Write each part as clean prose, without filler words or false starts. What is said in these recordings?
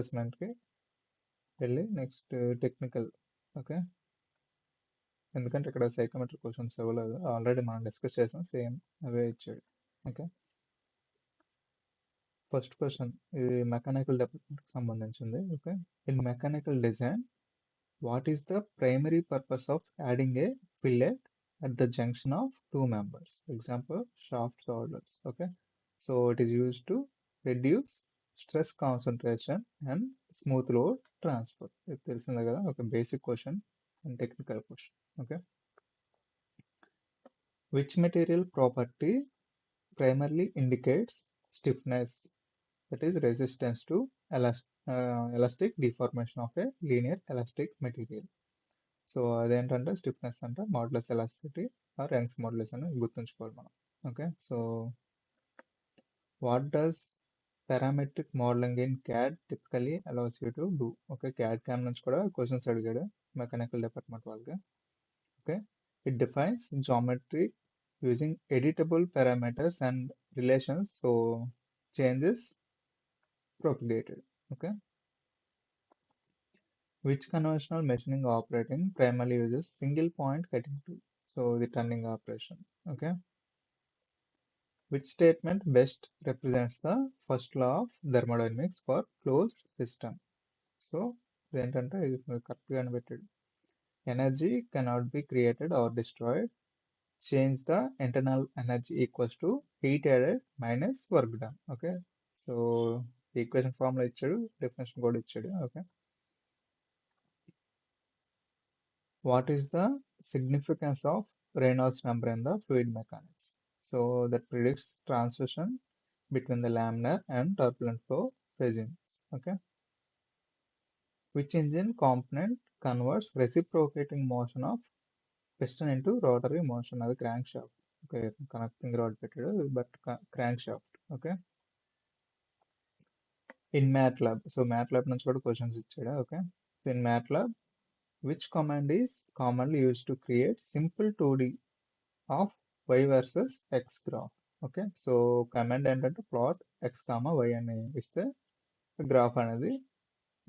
అసెస్మెంట్కి వెళ్ళి next technical. Okay, ఎందుకంటే ఇక్కడ సైకోమెట్రిక్ క్వశ్చన్స్ ఇవ్వలేదు, ఆల్రెడీ మనం డిస్కస్ చేసాం, సేమ్ అవే ఇచ్చాడు. ఓకే, ఫస్ట్ క్వశ్చన్ ఇది మెకానికల్ డిపార్ట్మెంట్కి సంబంధించింది. Okay, in mechanical design what is the primary purpose of adding A fillet at the junction of two members? Example, shaft orders. Okay, so it is used to reduce stress concentration and smooth load transfer. ఇది తెలిసిందే కదా, ఒక basic question and technical question. Okay, which material property primarily indicates stiffness, that is resistance to elastic deformation of a linear elastic material. So అదేంటంటే stiffness అంటే modulus elasticity or Young's modulus అని గుర్తుంచుకోవాలి మనం. Okay, so what does parametric modelling in CAD typically allows you to do? Okay, CAD CAM నుంచి కూడా questions అడిగాడు mechanical department వాళ్ళకి. Okay, it defines geometry using editable parameters and relations, so changes propagated. Okay, which conventional machining operating primarily uses single point cutting tool, so the turning operation. Okay, which statement best represents the first law of thermodynamics for closed system? So ఏంటంటే ఇది కరెక్ట్గా అనిపెట్టాడు. Energy cannot be created or destroyed, change the internal energy equals to heat added minus work done. Okay, so equation formula ఇచ్చాడు, definition కూడా ఇచ్చాడు. Okay, what is the significance of Reynolds number in the fluid mechanics? So that predicts transition between the laminar and turbulent flow regimes. Okay, which engine component converts reciprocating motion of piston into rotary motion? As crankshaft. Okay, connecting rod పెట్టాడు, but crankshaft. Okay, in MATLAB, so MATLAB నుంచి కూడా questions ఇచ్చాడు. Okay, so in MATLAB, which command is commonly used to create simple 2D of y versus x graph? Okay, so command ఏంటంటే plot X comma why అని ఇస్తే graph అనేది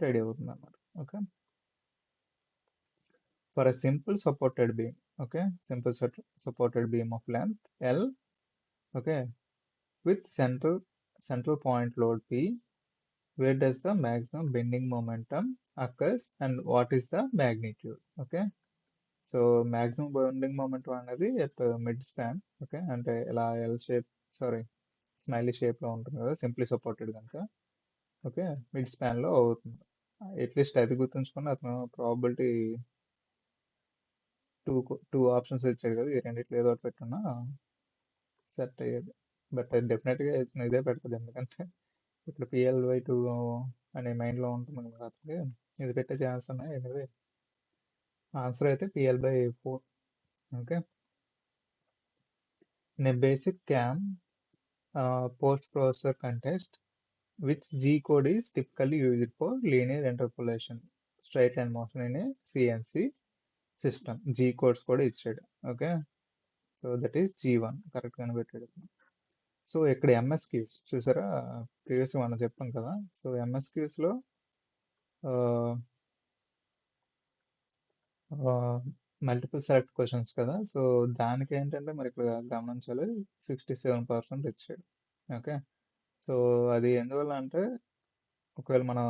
ready అవుతుంది అన్నమాట. Okay, for a simple supported beam. Okay, simple supported beam of length L. Okay, with central point load p, where does the maximum bending momentum occurs and what is the magnitude? Okay, so maximum bending moment అనేది at mid span. Okay, అంటే ఇలా L shape, sorry smiley షేప్లో ఉంటుంది కదా simply supported కనుక. Okay, mid స్పాన్లో అవుతుంది. At least అది గుర్తుంచుకొని అతను ప్రాబిలిటీ టూ ఆప్షన్స్ ఇచ్చాడు కదా, ఈ రెండిట్లో ఏదో ఒకటి పెట్టున్నా సెట్ అయ్యేది. బట్ డెఫినెట్గా ఇదే పెడుతుంది, ఎందుకంటే ఇక్కడ PL/2 అనే మైండ్లో ఉంటుంది కదా అతనికి, ఇది పెట్టే ఛాన్స్ ఉన్నాయి. ఎనివే ఆన్సర్ అయితే PL/4. Okay, in a basic CAM post-processor context, which G code is typically used for linear interpolation, straight line motion in a CNC system? G codes కూడా ఇచ్చాడు. Okay, so that is G1 కరెక్ట్గానే పెట్టాడు. So ఇక్కడ MSQs చూసారా, previous మనం చెప్పాం కదా. So MSQsలో multiple select questions కదా, సో దానికి ఏంటంటే మరి ఇక్కడ గమనించాలి 67% ఇచ్చాడు. ఓకే, సో అది ఎందువల్ల అంటే ఒకవేళ మనం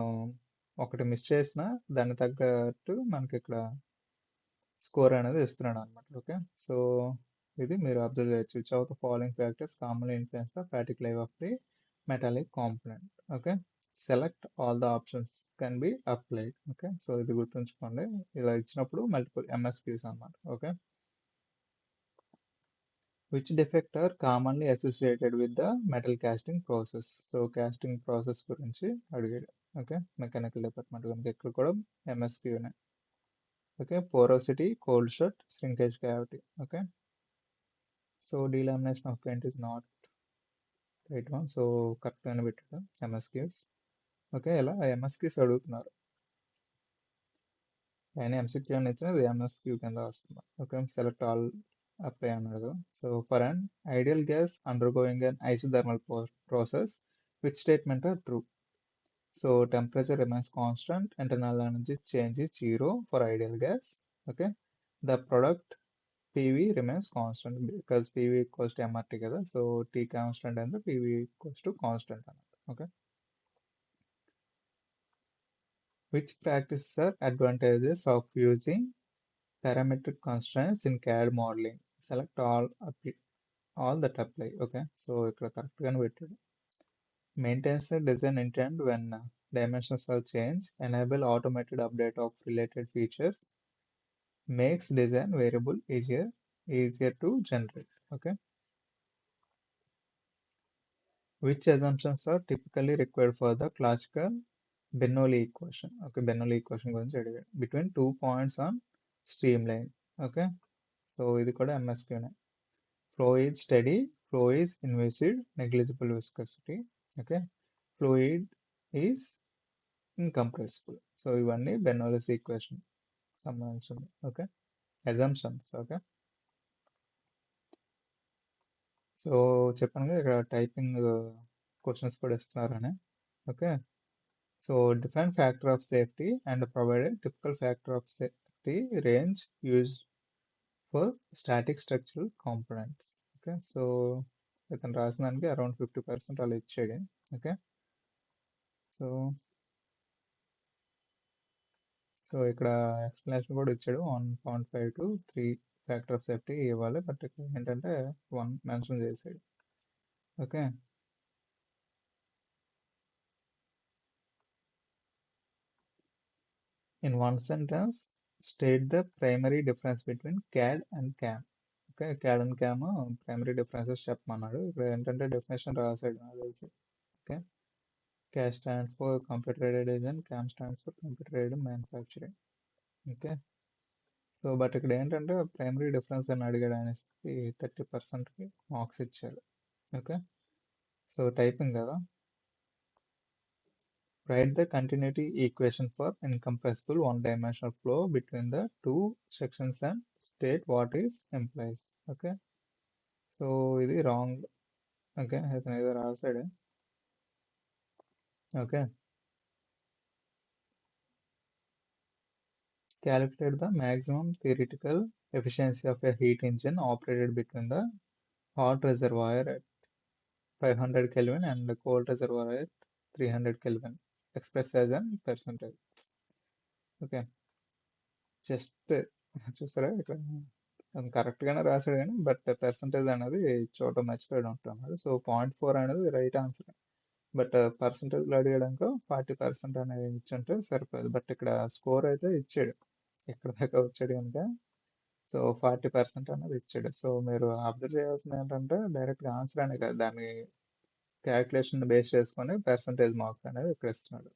ఒకటి మిస్ చేసినా దాన్ని తగ్గట్టు మనకి ఇక్కడ స్కోర్ అనేది ఇస్తున్నాడు అనమాట. ఓకే, సో ఇది మీరు అబ్జర్వ్ చేయొచ్చు. Which of the following factors commonly influence the static life of the metallic component? Okay, select all the options can be applied. Okay, so ఇది గుర్తుంచుకోండి, ఇలా ఇచ్చినప్పుడు మల్టిపుల్ MSQs అనమాట. Okay, which defect are commonly associated with the metal casting process? So casting process గురించి అడిగాడు. Okay, mechanical department కనుక ఇక్కడ కూడా MSQనే. Okay, porosity, cold shut, shrinkage cavity. Okay, so delamination of paint is not right one, so correct అని పెట్టాడు MSQs. Okay, ఇలా MSQs అడుగుతున్నారు, ఆయన MCQ అని ఇచ్చినది MSQ కింద వస్తుంది. ఓకే, సెలెక్ట్ ఆల్ అప్లై అన్నాడు. So for an ideal gas undergoing an isothermal process which statement are true? So temperature remains constant, internal energy change is zero for ideal gas. Okay. The product PV remains constant because PV equals to MRT కదా. So T constant and the PV equals to constant. Okay. Which practices are advantages of using parametric constraints in CAD modeling? Select all that apply. Okay. So ఇక్కడ correct గానే పెట్టాడు. Maintains the design intent when dimensions are changed, enable automated update of related features, makes design variable easier to generate. Okay. Which assumptions are typically required for the classical Bernoulli equation? Okay, Bernoulli equation గురించి అడిగాడు. Between 2 points on streamline. Okay. So ఇది కూడా MSQనే. Flow is steady, flow is inviscid, negligible viscosity. Okay. Fluid is incompressible. So ఇవన్నీ Bernoulli's equation సంబంధించింది. Okay. Assumptions. Okay. So చెప్పాను కదా ఇక్కడ typing questions కూడా ఇస్తున్నారని. Okay. So define factor of safety and provided typical factor of safety range use for static structural components. Okay. So ఇతను రాసిన దానికి అరౌండ్ 50% అలా ఇచ్చాడు. ఓకే. సో సో ఇక్కడ ఎక్స్ప్లెనేషన్ కూడా ఇచ్చాడు 1.5 to 3 ఫ్యాక్టర్ ఆఫ్ సేఫ్టీ ఇవ్వాలి, బట్ ఇక్కడ ఏంటంటే 1 మెన్షన్ చేశాడు. Okay. In one sentence state the primary difference between CAD and CAM. Okay. CAD and CAM primary differences చెప్పమన్నాడు. ఇక్కడ ఏంటంటే డెఫినేషన్ రాశాడు నాకు తెలిసి. Okay. CAD stands for computer aided design, CAM stands for computer aided manufacturing. Okay. So but ఇక్కడ ఏంటంటే primary difference అని అడిగాడు అనేసి 30%కి మార్క్స్ ఇచ్చారు. ఓకే. సో టైపింగ్ కదా. Write the continuity equation for incompressible one-dimensional flow between the two sections and state what is implies. Okay. So ఇది wrong. Okay. ఇతను ఏదో రాశాడు. Okay. Calculate the maximum theoretical efficiency of a heat engine operated between the hot reservoir at 500 Kelvin and the cold reservoir at 300 Kelvin. Express as an percentage. Okay. Just చూసారా ఇక్కడ కరెక్ట్గానే రాశాడు కానీ but percentage అనేది చూడటం మర్చిపోయాడు ఉంటున్నాడు. So 0.4 అనేది రైట్ ఆన్సర్, బట్ పర్సంటేజ్లో అడిగడానికి 40% అనేది ఇచ్చుంటే సరిపోదు. బట్ ఇక్కడ స్కోర్ అయితే ఇచ్చాడు, ఎక్కడ దాకా వచ్చాడు కనుక. సో 40% అనేది ఇచ్చాడు. సో మీరు అబ్జర్వ్ చేయాల్సింది ఏంటంటే డైరెక్ట్గా ఆన్సర్ అనే కాదు, దాన్ని క్యాల్కులేషన్ బేస్ చేసుకొని పర్సంటేజ్ మార్క్స్ అనేది ఇక్కడ ఇస్తున్నాడు.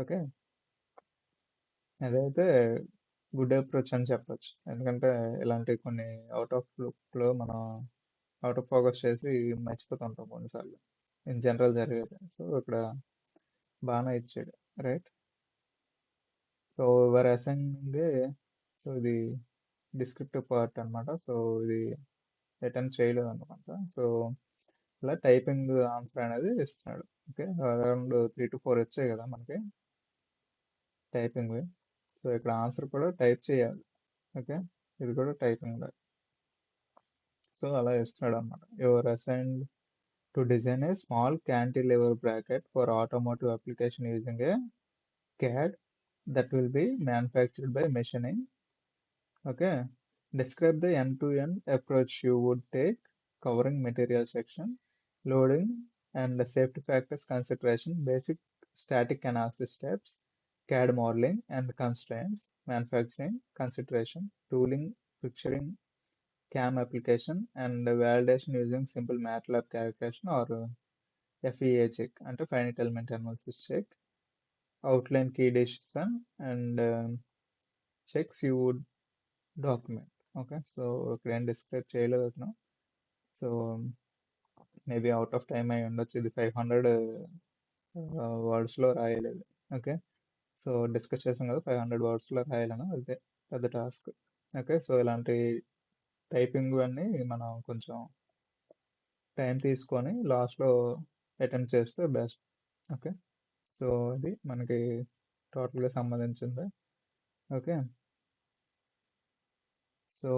ఓకే. అదైతే గుడ్ అప్రోచ్ అని చెప్పొచ్చు, ఎందుకంటే ఇలాంటి కొన్ని అవుట్ ఆఫ్ లుక్లో మనం అవుట్ ఆఫ్ ఫోకస్ చేసి మర్చిపోతుంటాం కొన్నిసార్లు, ఇన్ జనరల్ జరిగేది. సో ఇక్కడ బాగానే ఇచ్చాడు. రైట్. సో ఎవరు అసైనింగ్. సో ఇది డిస్క్రిప్టివ్ పార్ట్ అనమాట. సో ఇది అటెంప్ట్ చేయలేదు అనమాట. సో ఇలా టైపింగ్ ఆన్సర్ అనేది ఇస్తున్నాడు. ఓకే. అరౌండ్ 3 to 4 వచ్చాయి కదా మనకి టైపింగ్. సో ఇక్కడ ఆన్సర్ కూడా టైప్ చేయాలి. ఓకే. ఇది కూడా టైపింగ్. సో అలా ఇస్తున్నాడు అనమాట. Your assigned to design a small cantilever bracket for automotive application using a CAD that will be manufactured by machining. Okay. Describe the end-to-end approach you would take, covering material section, loading and safety factors consideration, basic static analysis steps, CAD modeling and constraints, manufacturing consideration, tooling, fixturing, CAM application, and validation using simple MATLAB calculation or FEA check అంటే finite element analysis check, outline key decision and checks you would document. Okay. So ఇక్కడ ఏం describe చేయలేదు అతను. So maybe out of time అయి ఉండొచ్చు, ఇది 500 వర్డ్స్లో రాయలేదు. Okay. So discuss చేసాం కదా 500 వర్డ్స్లో రాయాలని, అదే పెద్ద టాస్క్. ఓకే. సో ఇలాంటి టైపింగ్ అన్నీ మనం కొంచెం టైం తీసుకొని లాస్ట్లో అటెంప్ట్ చేస్తే బెస్ట్. ఓకే. సో అది మనకి టోటల్గా సంబంధించింది. ఓకే. సో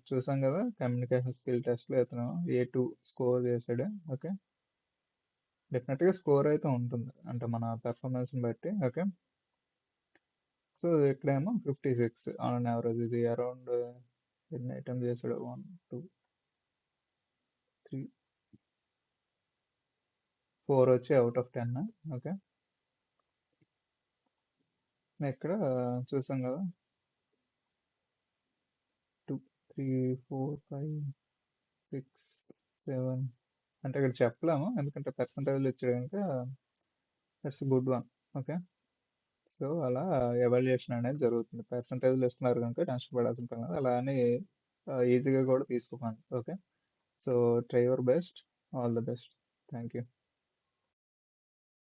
చూసాం కదా, కమ్యూనికేషన్ స్కిల్ టెస్ట్లో ఇతను A2 స్కోర్ చేశాడు. ఓకే. డెఫినెట్గా స్కోర్ అయితే ఉంటుంది, అంటే మన పెర్ఫార్మెన్స్ని బట్టి. ఓకే. సో ఇక్కడేమో 56 ఆన్ యావరేజ్. ఇది అరౌండ్ ఎన్ని ఐటమ్ చేశాడు, 1 2 3 4 వచ్చి అవుట్ ఆఫ్ 10. ఓకే. ఇక్కడ చూసాం కదా, 2 3 4 5 6 7, అంటే ఇక్కడ చెప్పలేము ఎందుకంటే పర్సంటేజ్లు ఇచ్చాడు కనుక. That's good one. Okay. So అలా ఎవాల్యుయేషన్ అనేది జరుగుతుంది. పర్సంటేజ్లు ఇస్తున్నారు కనుక టెన్షన్ పడాల్సిన పని లేదు. అలా అని ఈజీగా కూడా తీసుకోకండి. Okay. So try your best. All the best. Thank you.